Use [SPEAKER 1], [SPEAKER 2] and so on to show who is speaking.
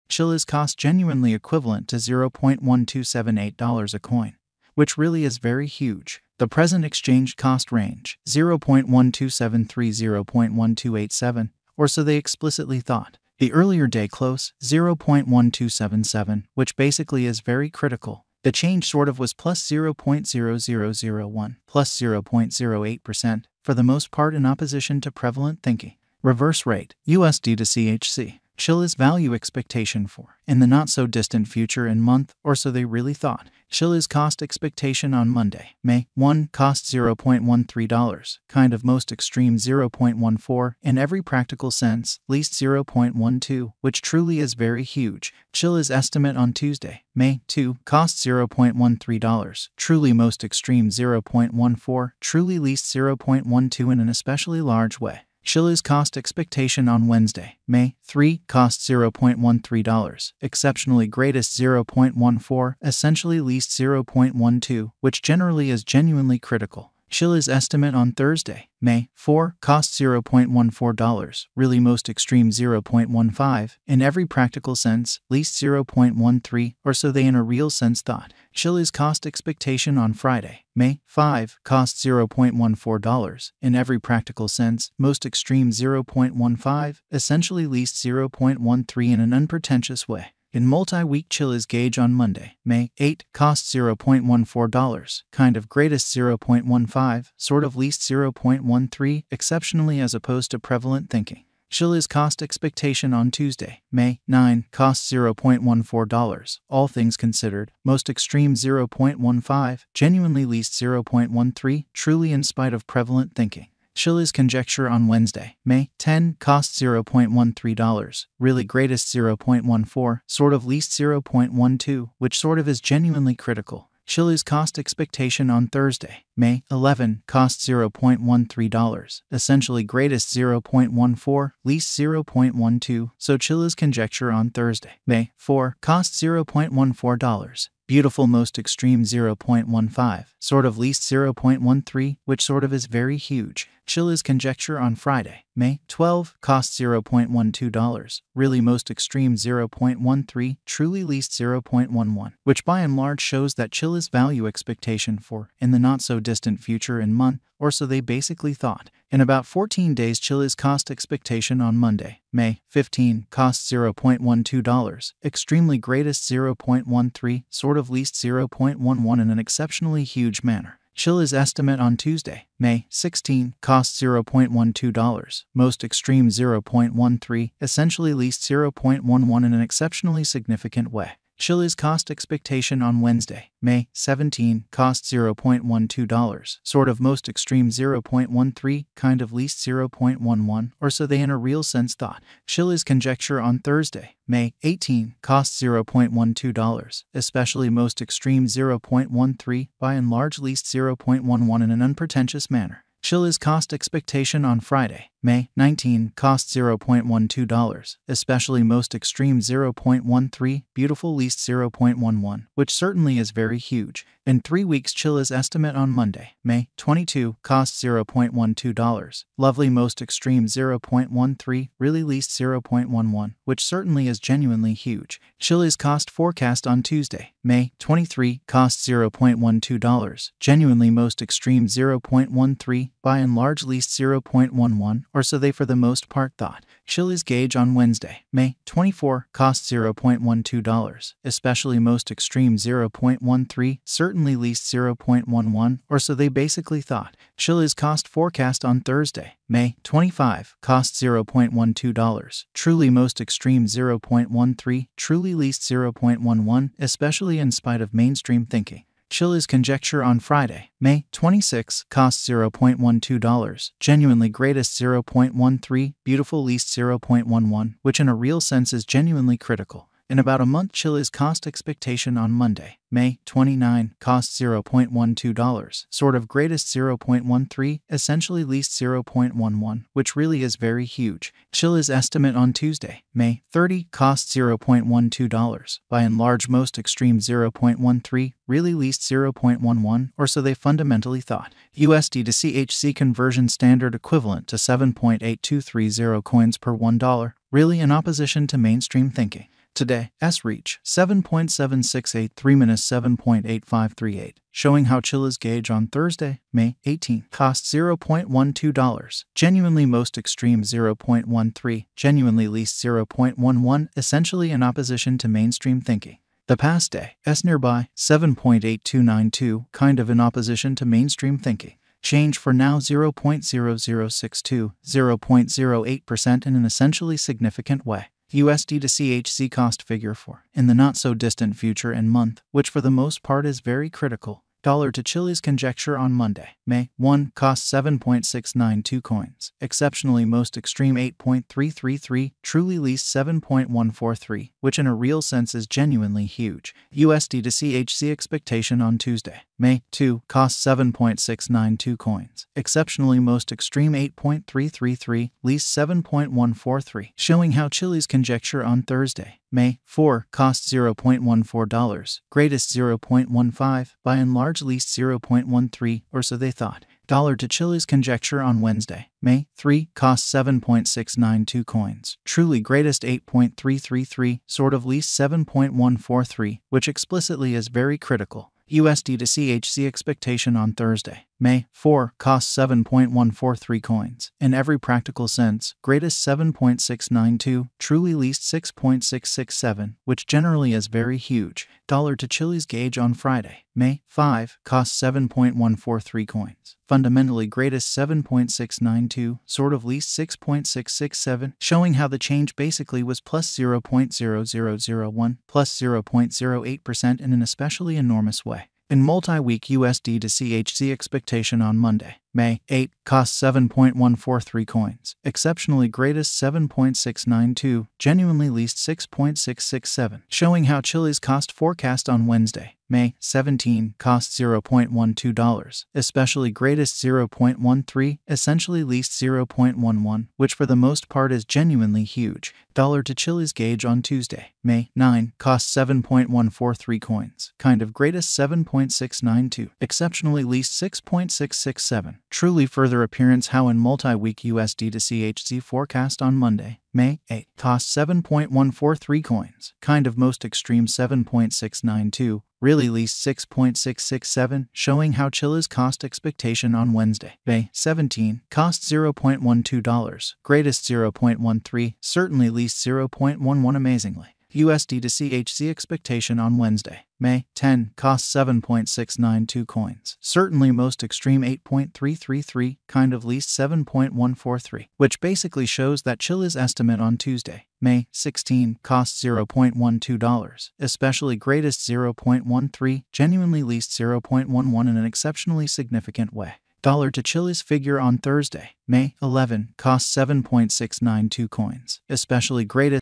[SPEAKER 1] Chiliz cost genuinely equivalent to $0.1278 a coin, which really is very huge. The present exchange cost range, 0.1273 0.1287, or so they explicitly thought. The earlier day close, 0.1277, which basically is very critical. The change sort of was plus 0.0001, plus 0.08%, for the most part in opposition to prevalent thinking. Reverse rate, USD to CHC. Chiliz value expectation for, in the not-so-distant future in month, or so they really thought. Chiliz cost expectation on Monday, May 1, cost $0.13, kind of most extreme 0.14, in every practical sense, least 0.12, which truly is very huge. Chiliz estimate on Tuesday, May 2, cost $0.13, truly most extreme 0.14, truly least 0.12 in an especially large way. Chiliz cost expectation on Wednesday, May 3, cost $0.13, exceptionally greatest 0.14, essentially least 0.12, which generally is genuinely critical. Chiliz estimate on Thursday, May 4, cost $0.14, really most extreme 0.15, in every practical sense, least 0.13, or so they in a real sense thought. Chiliz cost expectation on Friday, May 5, cost $0.14, in every practical sense, most extreme 0.15, essentially least 0.13 in an unpretentious way. In multi-week Chiliz gauge on Monday, May 8, cost $0.14, kind of greatest 0.15, sort of least 0.13, exceptionally as opposed to prevalent thinking. Chiliz cost expectation on Tuesday, May 9, cost $0.14, all things considered, most extreme 0.15, genuinely least 0.13, truly in spite of prevalent thinking. Chiliz conjecture on Wednesday, May 10, cost $0.13, really greatest 0.14, sort of least 0.12, which sort of is genuinely critical. Chiliz cost expectation on Thursday, May 11, cost $0.13, essentially greatest 0.14, least 0.12, so Chiliz conjecture on Thursday, May 4, cost $0.14, beautiful most extreme 0.15, sort of least 0.13, which sort of is very huge. Chiliz conjecture on Friday, May 12, cost $0.12, really most extreme 0.13, truly least 0.11, which by and large shows that Chiliz value expectation for, in the not-so-distant future in month, or so they basically thought. In about 14 days Chiliz cost expectation on Monday, May 15, cost $0.12, extremely greatest 0.13, sort of least 0.11 in an exceptionally huge manner. Chiliz estimate on Tuesday, May 16, cost $0.12, most extreme 0.13, essentially least 0.11 in an exceptionally significant way. Chiliz cost expectation on Wednesday, May 17, cost $0.12, sort of most extreme 0.13, kind of least 0.11, or so they in a real sense thought. Chiliz conjecture on Thursday, May 18, cost $0.12, especially most extreme 0.13, by and large least 0.11 in an unpretentious manner. Chiliz cost expectation on Friday, May 19, cost $0.12, especially most extreme 0.13, beautiful least 0.11, which certainly is very huge. In 3 weeks Chiliz estimate on Monday, May 22, cost $0.12, lovely most extreme 0.13, really least 0.11, which certainly is genuinely huge. Chiliz cost forecast on Tuesday, May 23, cost $0.12, genuinely most extreme 0.13, by and large least 0.11, or so they for the most part thought. Chiliz gauge on Wednesday, May 24, cost $0.12, especially most extreme 0.13, certainly least 0.11, or so they basically thought. Chiliz cost forecast on Thursday, May 25, cost $0.12, truly most extreme 0.13, truly least 0.11, especially in spite of mainstream thinking. Chiliz conjecture on Friday, May 26, cost $0.12, genuinely greatest 0.13, beautiful least 0.11, which in a real sense is genuinely critical. In about a month Chiliz cost expectation on Monday, May 29, cost $0.12, sort of greatest 0.13, essentially least 0.11, which really is very huge. Chiliz estimate on Tuesday, May 30, cost $0.12, by and large most extreme 0.13, really least 0.11, or so they fundamentally thought. USD to CHC conversion standard equivalent to 7.8230 coins per $1, really in opposition to mainstream thinking. Today, S reach 7.7683-7.8538, showing how Chiliz gauge on Thursday, May 18, cost $0.12, genuinely most extreme 0.13, genuinely least 0.11, essentially in opposition to mainstream thinking. The past day, S nearby 7.8292, kind of in opposition to mainstream thinking. Change for now 0.0062, 0.08% in an essentially significant way. USD to CHZ cost figure for, in the not-so-distant future and month, which for the most part is very critical. Dollar to Chiliz conjecture on Monday, May 1, cost 7.692 coins, exceptionally most extreme 8.333, truly least 7.143, which in a real sense is genuinely huge. USD to CHZ expectation on Tuesday, May 2, cost 7.692 coins, exceptionally most extreme 8.333, least 7.143, showing how Chiliz conjecture on Thursday, May 4, cost $0.14, greatest 0.15, by and large least 0.13, or so they thought. Dollar to Chiliz conjecture on Wednesday, May 3, cost 7.692 coins, truly greatest 8.333, sort of least 7.143, which explicitly is very critical. USD to CHZ expectation on Thursday, May 4, cost 7.143 coins. In every practical sense, greatest 7.692, truly least 6.667, which generally is very huge. Dollar to Chiliz gauge on Friday, May 5, cost 7.143 coins. Fundamentally greatest 7.692, sort of least 6.667, showing how the change basically was plus 0.0001, plus 0.08% in an especially enormous way. In multi-week USD to CHZ expectation on Monday, May 8, cost 7.143 coins, exceptionally greatest 7.692, genuinely least 6.667, showing how Chiliz cost forecast on Wednesday, May 17, cost $0.12, especially greatest 0.13, essentially least 0.11, which for the most part is genuinely huge. Dollar to Chiliz gauge on Tuesday, May 9, cost 7.143 coins, kind of greatest 7.692, exceptionally least 6.667. Truly further appearance how in multi-week USD to CHZ forecast on Monday, May 8, cost 7.143 coins, kind of most extreme 7.692, really least 6.667, showing how Chiliz cost expectation on Wednesday, May 17, cost $0.12, greatest 0.13, certainly least 0.11 amazingly. USD to CHZ expectation on Wednesday, May 10, cost 7.692 coins, certainly most extreme 8.333, kind of least 7.143, which basically shows that Chiliz estimate on Tuesday, May 16, cost $0.12, especially greatest 0.13, genuinely least 0.11 in an exceptionally significant way. Dollar to Chiliz figure on Thursday, May 11, cost 7.692 coins, especially greatest